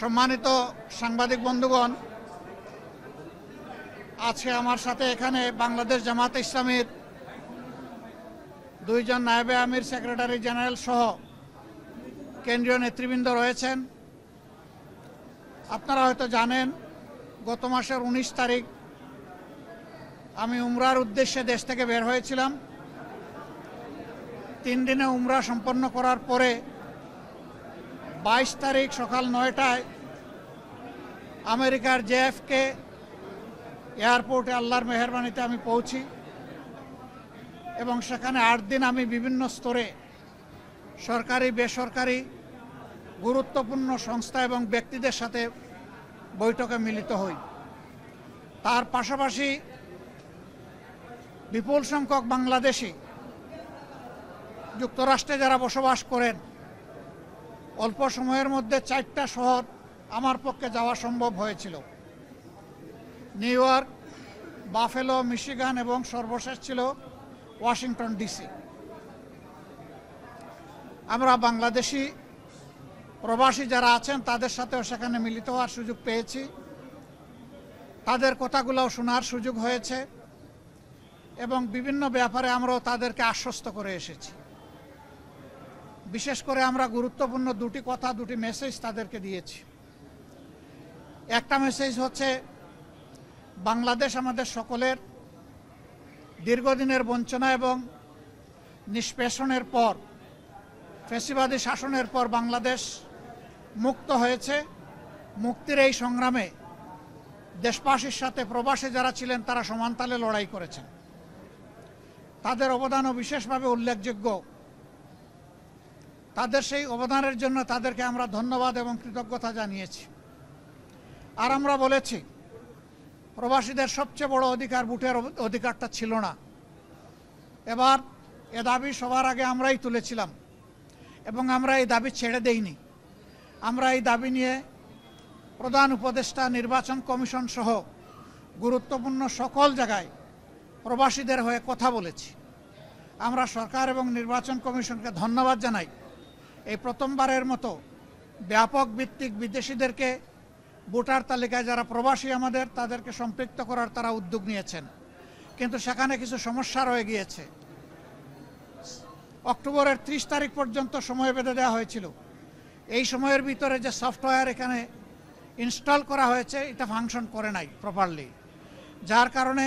সম্মানিত সাংবাদিক বন্ধুগণ, আছে আমার সাথে এখানে বাংলাদেশ জামাত ইসলামীর দুইজন নায়েবে আমির, সেক্রেটারি জেনারেল সহ কেন্দ্রীয় নেতৃবৃন্দ রয়েছেন। আপনারা হয়তো জানেন, গত মাসের 19 তারিখ আমি উমরার উদ্দেশ্যে দেশ থেকে বের হয়েছিলাম। 3 দিনে উমরা সম্পন্ন করার পরে 22 তারিখ সকাল 9টায় আমেরিকার JFK এয়ারপোর্টে আল্লাহর মেহেরবানিতে আমি পৌঁছি এবং সেখানে 8 দিন আমি বিভিন্ন স্তরে সরকারি, বেসরকারি, গুরুত্বপূর্ণ সংস্থা এবং ব্যক্তিদের সাথে বৈঠকে মিলিত হই। তার পাশাপাশি বিপুল সংখ্যক বাংলাদেশি যুক্তরাষ্ট্রে যারা বসবাস করেন, অল্প সময়ের মধ্যে 4টা শহর আমার পক্ষে যাওয়া সম্ভব হয়েছিল: নিউ ইয়র্ক, বাফেলো, মিশিগান এবং সর্বশেষ ছিল ওয়াশিংটন ডিসি। আমরা বাংলাদেশি প্রবাসী যারা আছেন তাদের সাথেও সেখানে মিলিত হওয়ার সুযোগ পেয়েছি। তাদের কথাগুলোও শোনার সুযোগ হয়েছে এবং বিভিন্ন ব্যাপারে আমরাও তাদেরকে আশ্বস্ত করে এসেছি। বিশেষ করে আমরা গুরুত্বপূর্ণ 2টি কথা, 2টি মেসেজ তাদেরকে দিয়েছি। একটা মেসেজ হচ্ছে, বাংলাদেশ আমাদের সকলের দীর্ঘদিনের বঞ্চনা এবং নিষ্পেষণের পর, ফ্যাসিবাদী শাসনের পর বাংলাদেশ মুক্ত হয়েছে। মুক্তির এই সংগ্রামে দেশবাসীর সাথে প্রবাসী যারা ছিলেন তারা সমানতালে লড়াই করেছেন। তাদের অবদানও বিশেষভাবে উল্লেখযোগ্য। তাদের সেই অবদানের জন্য তাদেরকে আমরা ধন্যবাদ এবং কৃতজ্ঞতা জানিয়েছি। আর আমরা বলেছি, প্রবাসীদের সবচেয়ে বড় অধিকার ভোটের অধিকারটা ছিল না। এবার এ দাবি সবার আগে আমরাই তুলেছিলাম এবং আমরা এই দাবি ছেড়ে দেইনি। আমরা এই দাবি নিয়ে প্রধান উপদেষ্টা, নির্বাচন কমিশন সহ গুরুত্বপূর্ণ সকল জায়গায় প্রবাসীদের হয়ে কথা বলেছি। আমরা সরকার এবং নির্বাচন কমিশনকে ধন্যবাদ জানাই। এই প্রথমবারের মতো ব্যাপক ভিত্তিক বিদেশিদেরকে ভোটার তালিকায় যারা প্রবাসী আমাদের, তাদেরকে সম্পৃক্ত করার তারা উদ্যোগ নিয়েছেন। কিন্তু সেখানে কিছু সমস্যা রয়ে গিয়েছে। অক্টোবরের 30 তারিখ পর্যন্ত সময় বেঁধে দেওয়া হয়েছিল। এই সময়ের ভিতরে যে সফটওয়্যার এখানে ইনস্টল করা হয়েছে, এটা ফাংশন করে নাই প্রপারলি, যার কারণে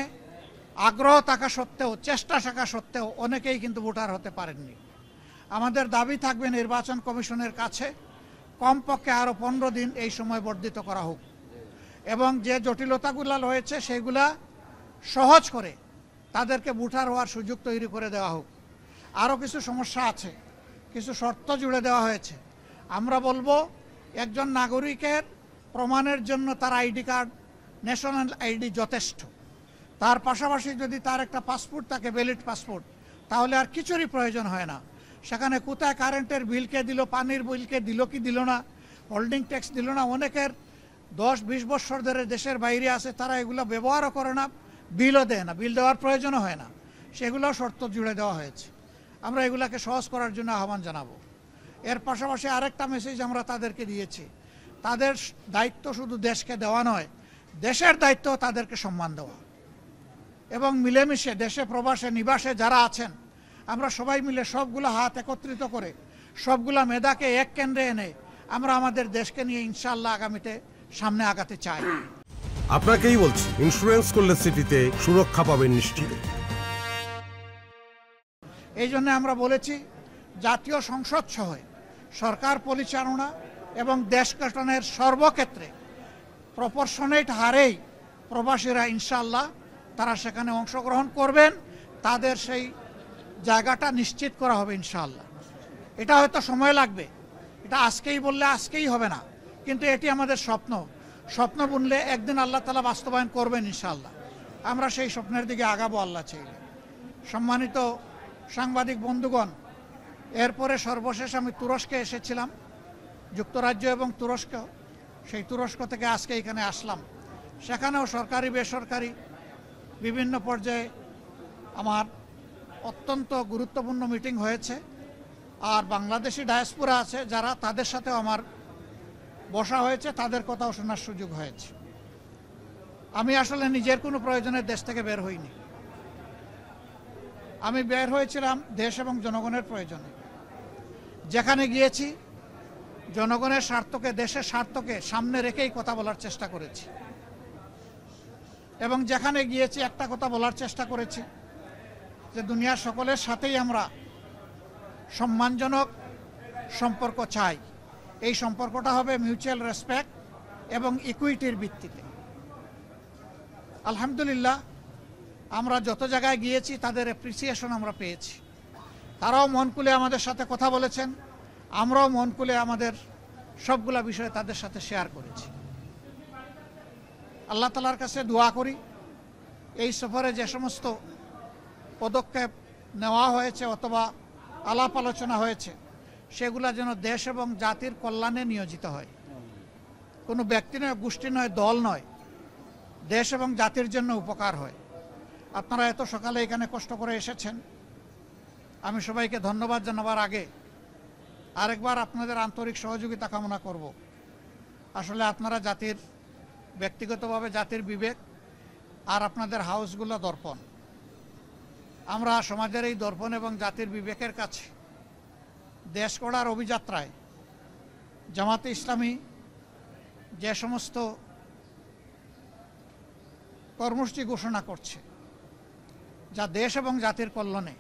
আগ্রহ থাকা সত্ত্বেও, চেষ্টা থাকা সত্ত্বেও অনেকেই কিন্তু ভোটার হতে পারেননি। আমাদের দাবি থাকবে নির্বাচন কমিশনের কাছে কমপক্ষে আরও 15 দিন এই সময় বর্ধিত করা হোক এবং যে জটিলতাগুলো রয়েছে সেগুলা সহজ করে তাদেরকে ভোটার হওয়ার সুযোগ তৈরি করে দেওয়া হোক। আরও কিছু সমস্যা আছে, কিছু শর্ত জুড়ে দেওয়া হয়েছে। আমরা বলবো, একজন নাগরিকের প্রমাণের জন্য তার আইডি কার্ড, ন্যাশনাল আইডি যথেষ্ট। তার পাশাপাশি যদি তার একটা পাসপোর্ট থাকে, ভ্যালিড পাসপোর্ট, তাহলে আর কিছুরই প্রয়োজন হয় না। সেখানে কোথায় কারেন্টের বিলকে দিল, পানির বিলকে দিল কি দিল না, হোল্ডিং ট্যাক্স দিল না, অনেকের 10-20 বছর ধরে দেশের বাইরে আছে, তারা এগুলো ব্যবহারও করে না, বিলও দেয় না, বিল দেওয়ার প্রয়োজনও হয় না। সেগুলোও শর্ত জুড়ে দেওয়া হয়েছে। আমরা এগুলাকে সহজ করার জন্য আহ্বান জানাবো। এর পাশাপাশি আরেকটা মেসেজ আমরা তাদেরকে দিয়েছি, তাদের দায়িত্ব শুধু দেশকে দেওয়া নয়, দেশের দায়িত্ব তাদেরকে সম্মান দেওয়া এবং মিলেমিশে দেশে, প্রবাসে, নিবাসে যারা আছেন, আমরা সবাই মিলে সবগুলো হাত একত্রিত করে সবগুলা মেধাকে এক কেন্দ্রে এনে আমরা আমাদের দেশকে নিয়ে ইনশাআল্লাহ আগামীতে সামনে আগাতে চাই। আপনাকেই বলছি, ইন্স্যুরেন্স করলে সিটিতে সুরক্ষা পাবেন নিশ্চিত। এই জন্য আমরা বলেছি, জাতীয় সংসদ সহ সরকার পরিচালনা এবং দেশ গঠনের সর্বক্ষেত্রে প্রপোর্শনেট হারেই প্রবাসীরা ইনশাআল্লাহ তারা সেখানে অংশগ্রহণ করবেন। তাদের সেই জায়গাটা নিশ্চিত করা হবে ইনশাআল্লাহ। এটা হয়তো সময় লাগবে, এটা আজকেই বললে আজকেই হবে না, কিন্তু এটি আমাদের স্বপ্ন। স্বপ্ন বুনলে একদিন আল্লাহ তাআলা বাস্তবায়ন করবেন ইনশাআল্লাহ। আমরা সেই স্বপ্নের দিকে আগাবো আল্লাহ চাইলে। সম্মানিত সাংবাদিক বন্ধুগণ, এরপরে সর্বশেষ আমি তুরস্কে এসেছিলাম, যুক্তরাজ্য এবং তুরস্ক। সেই তুরস্ক থেকে আজকে এখানে আসলাম। সেখানেও সরকারি, বেসরকারি বিভিন্ন পর্যায়ে আমার অত্যন্ত গুরুত্বপূর্ণ মিটিং হয়েছে। আর বাংলাদেশি ডায়াসপোরা আছে যারা, তাদের সাথেও আমার বসা হয়েছে, তাদের কথাও শোনার সুযোগ হয়েছে। আমি আসলে নিজের কোনো প্রয়োজনে দেশ থেকে বের হইনি। আমি বের হয়েছিলাম দেশ এবং জনগণের প্রয়োজনে। যেখানে গিয়েছি জনগণের স্বার্থকে, দেশের স্বার্থকে সামনে রেখেই কথা বলার চেষ্টা করেছি, এবং যেখানে গিয়েছি একটা কথা বলার চেষ্টা করেছি যে দুনিয়ার সকলের সাথেই আমরা সম্মানজনক সম্পর্ক চাই। এই সম্পর্কটা হবে মিউচুয়াল রেসপেক্ট এবং ইকুইটির ভিত্তিতে। আলহামদুলিল্লাহ, আমরা যত জায়গায় গিয়েছি তাদের অ্যাপ্রিসিয়েশন আমরা পেয়েছি। তারাও মন খুলে আমাদের সাথে কথা বলেছেন, আমরাও মন খুলে আমাদের সবগুলা বিষয় তাদের সাথে শেয়ার করেছি। আল্লাহ তাআলার কাছে দোয়া করি এই সফরে যে সমস্ত পদক্ষেপ নেওয়া হয়েছে অথবা আলাপ আলোচনা হয়েছে সেগুলা যেন দেশ এবং জাতির কল্যাণে নিয়োজিত হয়। কোনো ব্যক্তি নয়, গোষ্ঠী নয়, দল নয়, দেশ এবং জাতির জন্য উপকার হয়। আপনারা এত সকালে এখানে কষ্ট করে এসেছেন, আমি সবাইকে ধন্যবাদ জানাবার আগে আরেকবার আপনাদের আন্তরিক সহযোগিতা কামনা করব। আসলে আপনারা জাতির, ব্যক্তিগতভাবে জাতির বিবেক, আর আপনাদের হাউসগুলো দর্পণ। আমরা সমাজের এই দর্পণ এবং জাতির বিবেকের কাছে দেশ গড়ার অভিযাত্রায় জামাতে ইসলামী যে সমস্ত কর্মসূচি ঘোষণা করছে যা দেশ এবং জাতির কল্যাণে,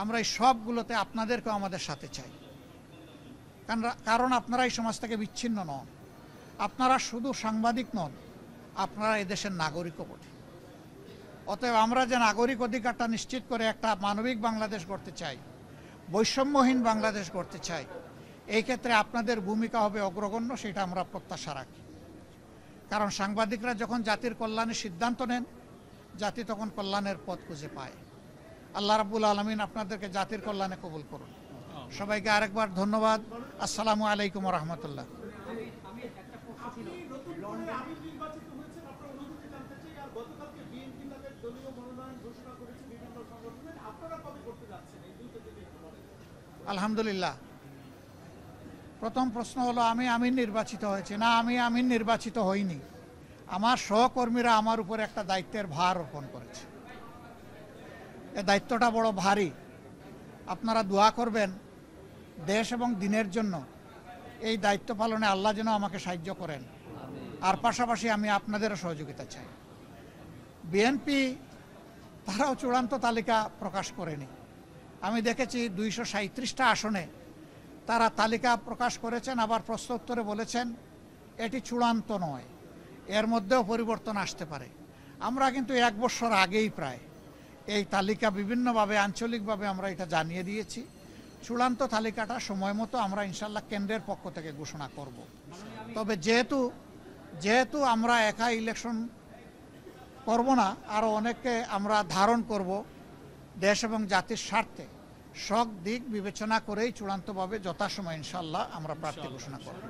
আমরা এই সবগুলোতে আপনাদেরকেও আমাদের সাথে চাই। কারণ আপনারা এই সমাজ থেকে বিচ্ছিন্ন নন, আপনারা শুধু সাংবাদিক নন, আপনারা এই দেশের নাগরিকও বটে। অতএব আমরা যে নাগরিক অধিকারটা নিশ্চিত করে একটা মানবিক বাংলাদেশ গড়তে চাই, বৈষম্যহীন বাংলাদেশ গড়তে চাই, এই ক্ষেত্রে আপনাদের ভূমিকা হবে অগ্রগণ্য, সেটা আমরা প্রত্যাশা রাখি। কারণ সাংবাদিকরা যখন জাতির কল্যাণের সিদ্ধান্ত নেন, জাতি তখন কল্যাণের পথ খুঁজে পায়। আল্লাহ রাব্বুল আলামিন আপনাদেরকে জাতির কল্যাণে কবুল করুন। সবাইকে আরেকবার ধন্যবাদ। আসসালামু আলাইকুম ওয়া রাহমাতুল্লাহ। আলহামদুলিল্লাহ, প্রথম প্রশ্ন হলো আমি আমির নির্বাচিত হয়েছি না, আমি আমির নির্বাচিত হইনি। আমার সহকর্মীরা আমার উপর একটা দায়িত্বের ভার অর্পণ করেছে। এই দায়িত্বটা বড় ভারী। আপনারা দোয়া করবেন দেশ এবং দিনের জন্য এই দায়িত্ব পালনে আল্লাহ যেন আমাকে সাহায্য করেন। আর পাশাপাশি আমি আপনাদেরও সহযোগিতা চাই। বিএনপি তারাও চূড়ান্ত তালিকা প্রকাশ করেনি। আমি দেখেছি 237টা আসনে তারা তালিকা প্রকাশ করেছেন, আবার প্রশ্ন উত্তরে বলেছেন এটি চূড়ান্ত নয়, এর মধ্যেও পরিবর্তন আসতে পারে। আমরা কিন্তু 1 বছর আগেই প্রায় এই তালিকা বিভিন্নভাবে আঞ্চলিকভাবে আমরা এটা জানিয়ে দিয়েছি। চূড়ান্ত তালিকাটা সময় মতো আমরা ইনশাল্লাহ কেন্দ্রের পক্ষ থেকে ঘোষণা করব। তবে যেহেতু আমরা একা ইলেকশন করব না, আরও অনেককে আমরা ধারণ করব, দেশ এবং জাতির স্বার্থে সব দিক বিবেচনা করেই চূড়ান্তভাবে যথাসময় ইনশাল্লাহ আমরা প্রার্থী ঘোষণা করব।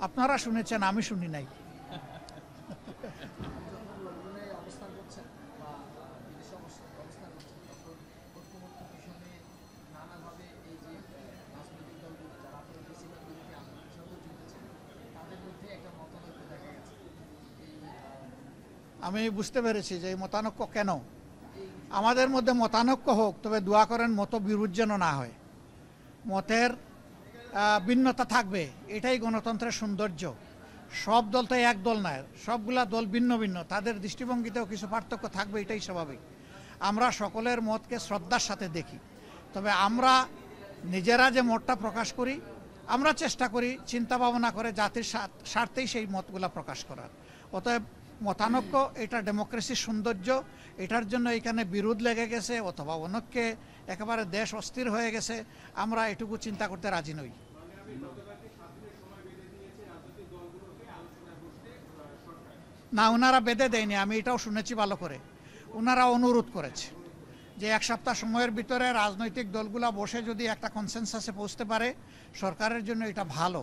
আপনারা শুনেছেন, আমি শুনি নাই। আমি বুঝতে পেরেছি যে এই মতানৈক্য কেন। আমাদের মধ্যে মতানৈক্য হোক, তবে দোয়া করেন মতবিরোধ যেন না হয়। মতের ভিন্নতা থাকবে, এটাই গণতন্ত্রের সৌন্দর্য। সব দল তো এক দল নয়, সবগুলা দল ভিন্ন ভিন্ন, তাদের দৃষ্টিভঙ্গিতেও কিছু পার্থক্য থাকবে, এটাই স্বাভাবিক। আমরা সকলের মতকে শ্রদ্ধার সাথে দেখি। তবে আমরা নিজেরা যে মতটা প্রকাশ করি, আমরা চেষ্টা করি চিন্তা ভাবনা করে জাতির স্বার্থেই সেই মতগুলা প্রকাশ করার। অতএব মতানৈক্য এটা ডেমোক্রেসির সৌন্দর্য। এটার জন্য এখানে বিরোধ লেগে গেছে অথবা অনেককে একেবারে দেশ অস্থির হয়ে গেছে, আমরা এটুকু চিন্তা করতে রাজি নই। না, ওনারা বেঁধে দেয়নি, আমি এটাও শুনেছি ভালো করে। ওনারা অনুরোধ করেছে যে 1 সপ্তাহ সময়ের ভিতরে রাজনৈতিক দলগুলা বসে যদি একটা কনসেনসাসে পৌঁছতে পারে সরকারের জন্য এটা ভালো।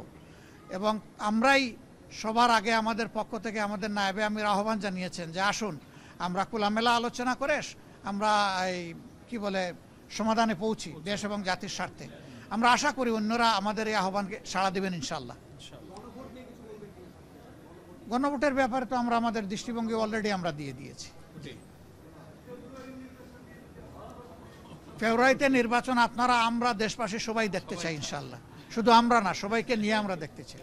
এবং আমরাই সবার আগে আমাদের পক্ষ থেকে আমাদের নায়েবে আমির আহ্বান জানিয়েছেন যে আসুন আমরা খোলামেলা আলোচনা করে আমরা এই কি বলে সমাধানে পৌঁছি দেশ এবং জাতির স্বার্থে। আমরা আশা করি অন্যরা আমাদের এই আহ্বানকে সাড়া দেবেন ইনশাল্লাহ। গণভোটের ব্যাপারে তো আমরা আমাদের দৃষ্টিভঙ্গি অলরেডি আমরা দিয়ে দিয়েছি। ফেব্রুয়ারিতে নির্বাচন আপনারা আমরা দেশবাসী সবাই দেখতে চাই ইনশাল্লাহ। শুধু আমরা না, সবাইকে নিয়ে আমরা দেখতে চাই।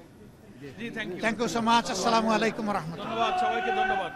Thank you so much. আসসালামু আলাইকুম রহমতুল্লাহ। ধন্যবাদ, সবাইকে ধন্যবাদ।